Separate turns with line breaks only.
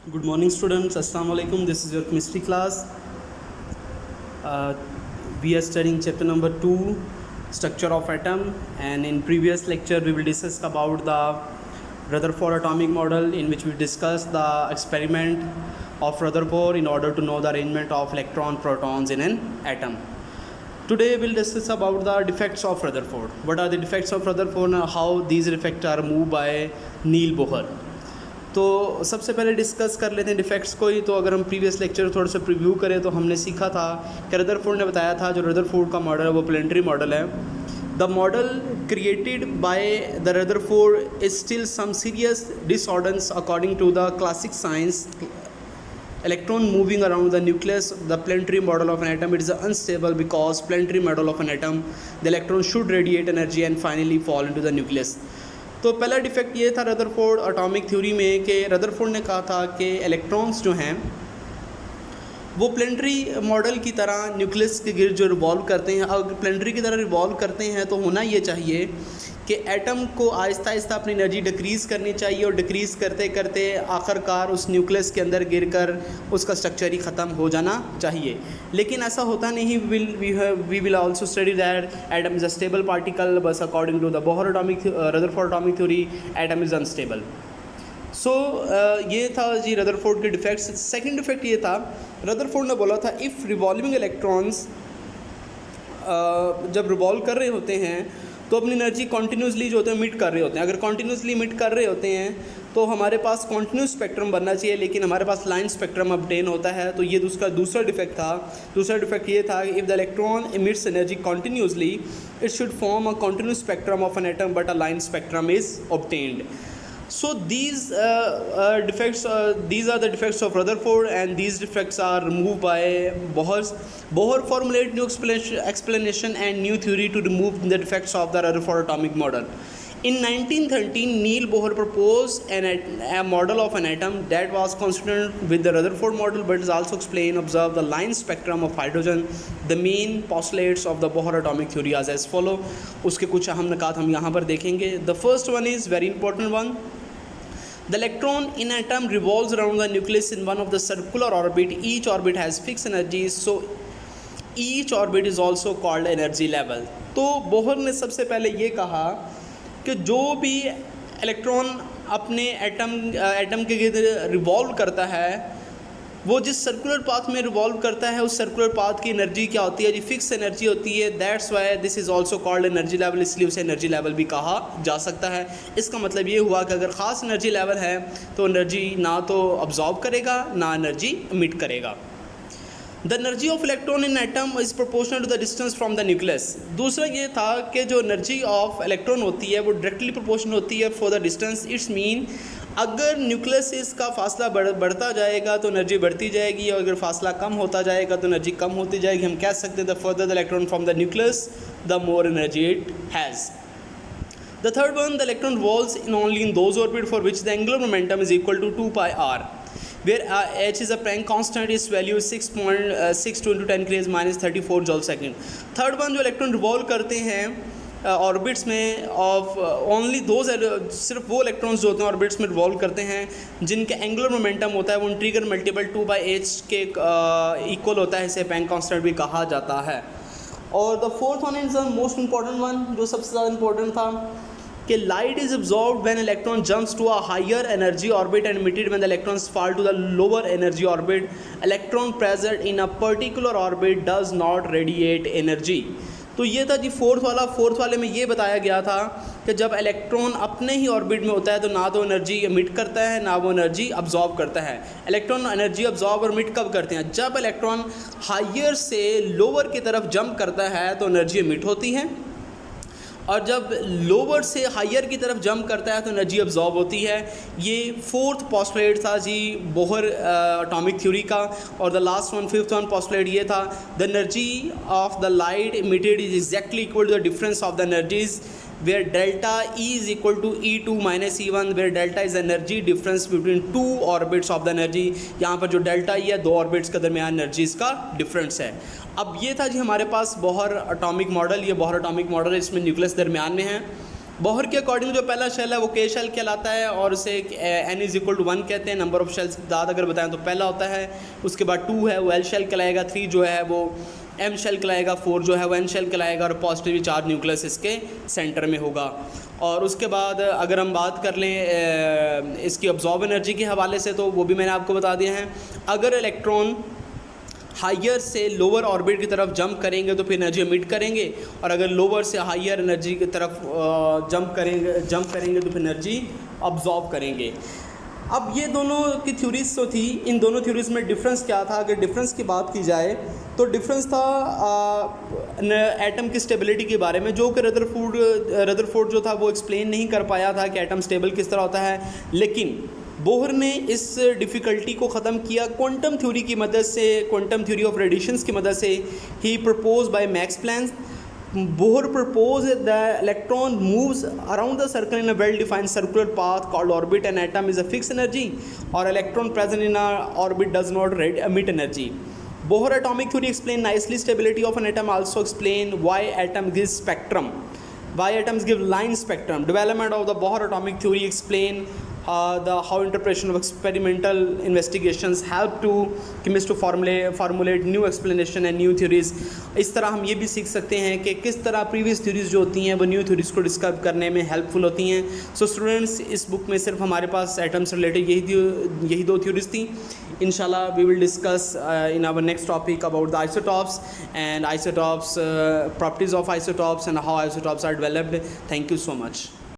Good morning, students. Assalamu alaikum. This is your chemistry class. We are studying chapter number 2, structure of atom, and in previous lecture we will discuss about the Rutherford atomic model, in which we discussed the experiment of Rutherford in order to know the arrangement of electron protons in an atom. Today we'll discuss about the defects of Rutherford. What are the defects of Rutherford and how these defects are moved by Neil Bohr. तो सबसे पहले discuss कर लेते हैं defects को ही। तो अगर हम प्रीवियस लेक्चर थोड़ा सा प्रीव्यू करें तो हमने सीखा था कि रदरफोर्ड ने बताया था जो रदरफोर्ड का मॉडल है वो प्लेनेटरी मॉडल है। The model created by the Rutherford is still some serious disorders according to the classic science electron moving around the nucleus. The planetary model of an atom, it is unstable because planetary model of an atom, the electron should radiate energy and finally fall into the nucleus. तो पहला defect ये था Rutherford atomic theory में कि Rutherford ने कहा था कि इलेक्ट्रॉन्स जो हैं वो प्लेनेटरी मॉडल की तरह न्यूक्लियस के गिर्द जो रिवॉल्व करते हैं। अगर प्लेनेटरी की तरह रिवॉल्व करते हैं तो होना ये चाहिए कि एटम को आहिस्ता आहिस्ता अपनी एनर्जी डिक्रीज़ करनी चाहिए और डिक्रीज़ करते करते आखिरकार उस न्यूक्लियस के अंदर गिरकर उसका स्ट्रक्चर ही ख़त्म हो जाना चाहिए। लेकिन ऐसा होता नहीं। We will also study that atom is a stable particle, बस according to the Bohr atomic Rutherford atomic theory atom is unstable. So ये था जी रदरफोर्ड के डिफेक्ट्स। सेकंड डिफेक्ट ये था, रदरफोर्ड ने बोला था इफ़ रिवॉल्विंग इलेक्ट्रॉन्स जब रिवॉल्व कर रहे होते हैं तो अपनी एनर्जी कॉन्टीन्यूसली जो होते हैं मिट कर रहे होते हैं। अगर कॉन्टीन्यूसली मिट कर रहे होते हैं तो हमारे पास कॉन्टीन्यूस स्पेक्ट्रम बनना चाहिए, लेकिन हमारे पास लाइन स्पेक्ट्रम ऑब्टेन होता है। तो ये उसका दूसरा डिफेक्ट था। दूसरा डिफेक्ट ये था if the electron emits energy continuously it should form a continuous spectrum of an atom but a line spectrum is obtained. So these defects, these are the defects of Rutherford, and these defects are removed by Bohr. Bohr formulated new explanation and new theory to remove the defects of the Rutherford atomic model. In 1913, Neil Bohr proposed a model of an atom that was consistent with the Rutherford model, but is also explained, observe the line spectrum of hydrogen. The main postulates of the Bohr atomic theory are as follow. उसके कुछ अहम निकात हम यहाँ पर देखेंगे. The first one is very important one. The electron in atom revolves around the nucleus in one of the circular orbit. Each orbit has fixed energy, so each orbit is also called energy level. तो Bohr ने सबसे पहले ये कहा कि जो भी electron अपने एटम के गिर्द रिवॉल्व करता है वो जिस सर्कुलर पाथ में रिवॉल्व करता है उस सर्कुलर पाथ की एनर्जी क्या होती है जी, फिक्स एनर्जी होती है। That's why this is also called energy level, इसलिए उसे एनर्जी लेवल भी कहा जा सकता है। इसका मतलब ये हुआ कि अगर ख़ास एनर्जी लेवल है तो एनर्जी ना तो अब्जॉर्ब करेगा ना एनर्जी इमिट करेगा। The energy of electron in atom is proportional to the distance from the nucleus. दूसरा ये था कि जो एनर्जी ऑफ इलेक्ट्रॉन होती है वो डायरेक्टली प्रोपोर्शनल होती है for the distance. It's mean अगर न्यूक्लियस से इसका फासला बढ़ता जाएगा तो एनर्जी बढ़ती जाएगी, और अगर फासला कम होता जाएगा तो एनर्जी कम होती जाएगी। हम कह सकते हैं the further the electron from the nucleus the more energy it has. The third one, the electron revolves only in those orbits for which the angular momentum is equal to 2 pi r, where h is a Planck constant, its value is 6.62 into 10 raised minus 34 joule second. Third one जो electron revolve करते हैं orbits में of only those, सिर्फ वो electrons जो होते हैं orbits में रिवॉल्व करते हैं जिनके एंगुलर मोमेंटम होता है वो इंटीग्रल मल्टीपल 2/h के इक्वल होता है, इसे प्लैंक कांस्टेंट भी कहा जाता है. और the fourth one is the most important one, जो सबसे ज़्यादा इंपॉर्टेंट था कि light is absorbed when electron jumps to a higher energy orbit and emitted when the electrons fall to the lower energy orbit. Electron present in a particular orbit does not radiate energy. तो ये था जी fourth वाला. Fourth वाले में ये बताया गया था कि जब इलेक्ट्रॉन अपने ही ऑर्बिट में होता है तो ना तो एनर्जी इमिट करता है ना वो एनर्जी अब्जॉर्ब करता है. इलेक्ट्रॉन एनर्जी अब्जॉर्ब और इमिट कब करते हैं? जब इलेक्ट्रॉन हायर से लोअर की तरफ जंप करता है तो एनर्जी इमिट होती है, और जब लोअर से हायर की तरफ जंप करता है तो एनर्जी अब्जॉर्ब होती है. ये फोर्थ पोस्टुलेट था जी बोहर एटॉमिक थ्योरी का. और the last one, fifth one postulate ये था, the energy of the light emitted is exactly equal to the difference of the energies where delta E is equal to E2 minus E1, where delta is energy difference between two orbits of the energy. यहाँ पर जो delta E है दो orbits के दरमियान energies का difference है. अब ये था जी हमारे पास बोहर एटॉमिक मॉडल. ये बोहर एटॉमिक मॉडल है, इसमें न्यूक्लियस दरमियान में है बोहर के अकॉर्डिंग जो पहला शेल है वो के शेल कहलाता है और उसे n इज इक्वल टू 1 कहते हैं। नंबर ऑफ शेल्स की तादाद अगर बताएं तो पहला होता है, उसके बाद 2 है वो एल शेल कहलाएगा, 3 जो है वो एम शेल कहलाएगा, 4 जो है वो एन शेल कहलाएगा और पॉजिटिवली चार्ज न्यूक्लियस इसके सेंटर में होगा। और उसके बाद अगर हम बात कर लें इसकी अब्जॉर्ब एनर्जी के हवाले से, तो वो भी मैंने आपको बता दिया है। अगर इलेक्ट्रॉन हायर से लोअर ऑर्बिट की तरफ जंप करेंगे तो फिर एनर्जी एमिट करेंगे, और अगर लोअर से हायर एनर्जी की तरफ जंप करेंगे तो फिर एनर्जी अब्जॉर्ब करेंगे। अब ये दोनों की थ्योरीज तो थी, इन दोनों थ्योरीज में डिफरेंस क्या था? अगर डिफरेंस की बात की जाए तो डिफरेंस था एटम की स्टेबिलिटी के बारे में, जो कि रदरफोर्ड जो था वो एक्सप्लेन नहीं कर पाया था कि एटम स्टेबल किस तरह होता है। लेकिन बोहर ने इस डिफ़िकल्टी को ख़त्म किया क्वांटम थ्योरी की मदद से, क्वांटम थ्योरी ऑफ रेडिएशंस की मदद से। He propose by Max Planck. Bohr proposed that the electron moves around the circle in a well-defined circular path called orbit, and atom is a fixed energy, or electron present in our orbit does not emit energy. Bohr atomic theory explained nicely stability of an atom, also explain why atom gives spectrum, why atoms give line spectrum. Development of the Bohr atomic theory explain how interpretation of experimental investigations help to chemists to formulate new explanation and new theories. इस तरह हम ये भी सीख सकते हैं कि किस तरह प्रीवियस थ्योरीज जो होती हैं वो न्यू थ्योरीज को डिस्कवर करने में हेल्पफुल होती हैं। सो स्टूडेंट्स, इस बुक में सिर्फ हमारे पास एटम से रिलेटेड यही दो थ्योरीज थी। इंशाल्लाह we will discuss in our next topic about the isotopes and isotopes, properties of isotopes and how isotopes are developed. Thank you so much.